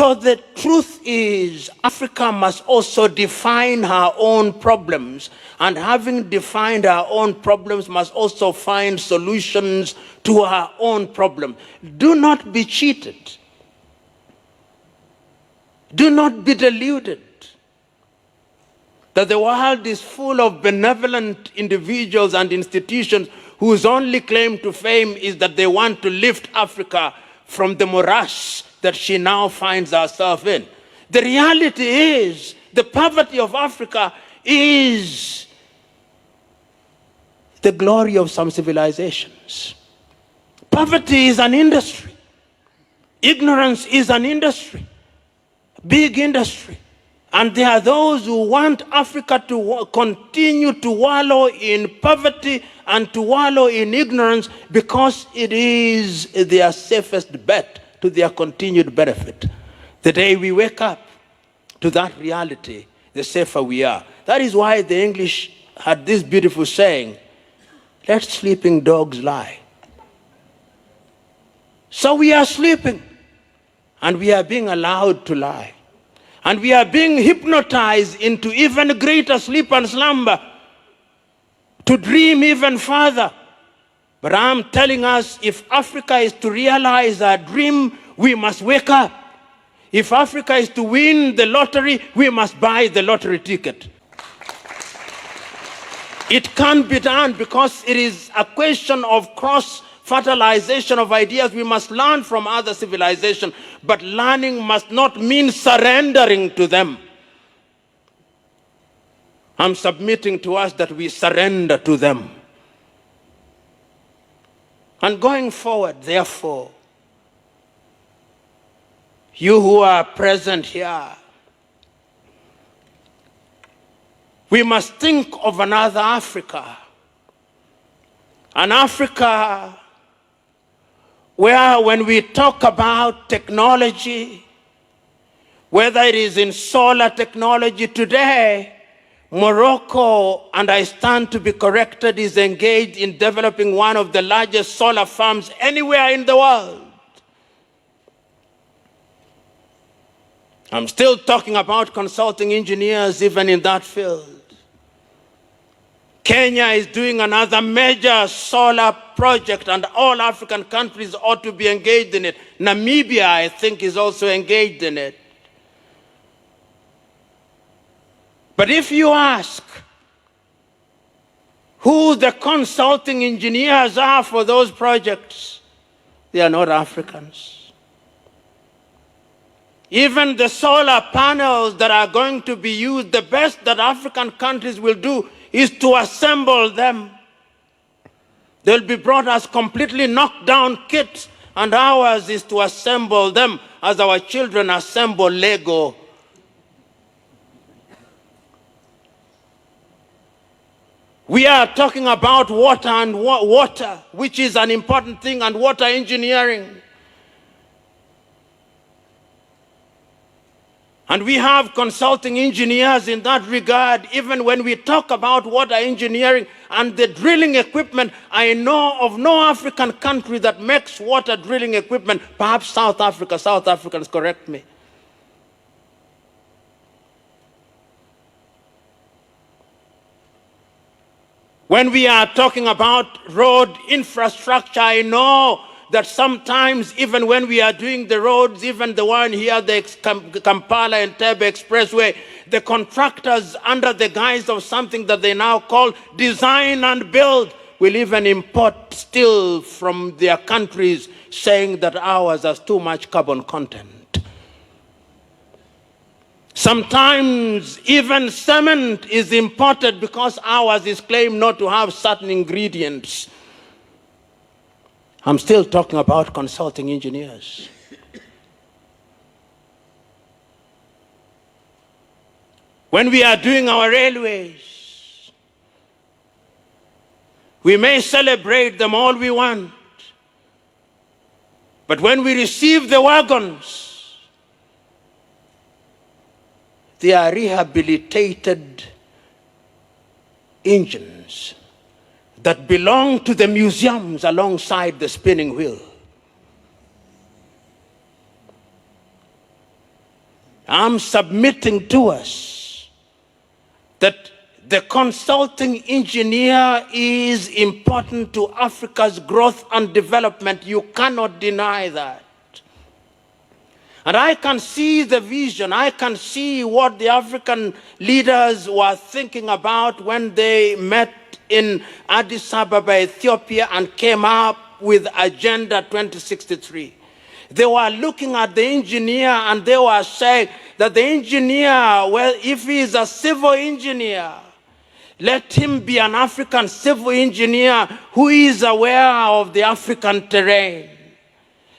So the truth is, Africa must also define her own problems, and having defined her own problems, must also find solutions to her own problem. Do not be cheated. Do not be deluded that the world is full of benevolent individuals and institutions whose only claim to fame is that they want to lift Africa from the morass that she now finds herself in. The reality is, the poverty of Africa is the glory of some civilizations. Poverty is an industry. Ignorance is an industry, big industry. And there are those who want Africa to continue to wallow in poverty and to wallow in ignorance because it is their safest bet to their continued benefit. The day we wake up to that reality, the safer we are. That is why the English had this beautiful saying, let sleeping dogs lie. So we are sleeping, and we are being allowed to lie. And we are being hypnotized into even greater sleep and slumber, to dream even further. But I'm telling us, if Africa is to realize our dream, we must wake up. If Africa is to win the lottery, we must buy the lottery ticket. It can't be done because it is a question of cross-fertilization of ideas. We must learn from other civilizations, but learning must not mean surrendering to them. I'm submitting to us that we surrender to them. And going forward, therefore, you who are present here, we must think of another Africa. An Africa where when we talk about technology, whether it is in solar technology today, Morocco, and I stand to be corrected, is engaged in developing one of the largest solar farms anywhere in the world. I'm still talking about consulting engineers even in that field. Kenya is doing another major solar project, and all African countries ought to be engaged in it. Namibia, I think, is also engaged in it. But if you ask who the consulting engineers are for those projects, they are not Africans. Even the solar panels that are going to be used, the best that African countries will do is to assemble them. They'll be brought as completely knocked down kits, and ours is to assemble them as our children assemble Lego. We are talking about water and water, which is an important thing, and water engineering. And we have consulting engineers in that regard. Even when we talk about water engineering and the drilling equipment, I know of no African country that makes water drilling equipment. Perhaps South Africa. South Africans correct me. When we are talking about road infrastructure, I know that sometimes even when we are doing the roads, even the one here, the Kampala and Entebbe Expressway, the contractors, under the guise of something that they now call design and build, will even import steel from their countries, saying that ours has too much carbon content. Sometimes even cement is imported because ours is claimed not to have certain ingredients. I'm still talking about consulting engineers. When we are doing our railways, we may celebrate them all we want, but when we receive the wagons, they are rehabilitated engines that belong to the museums alongside the spinning wheel. I'm submitting to us that the consulting engineer is important to Africa's growth and development. You cannot deny that. And I can see the vision. I can see what the African leaders were thinking about when they met in Addis Ababa, Ethiopia, and came up with Agenda 2063. They were looking at the engineer and they were saying that the engineer, well, if he is a civil engineer, let him be an African civil engineer who is aware of the African terrain.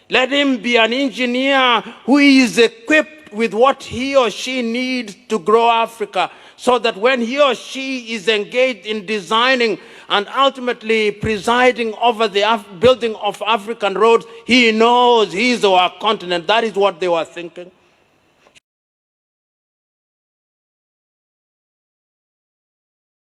Let him be an engineer who is equipped with what he or she needs to grow Africa, so that when he or she is engaged in designing and ultimately presiding over the building of African roads, he knows he is our continent. That is what they were thinking.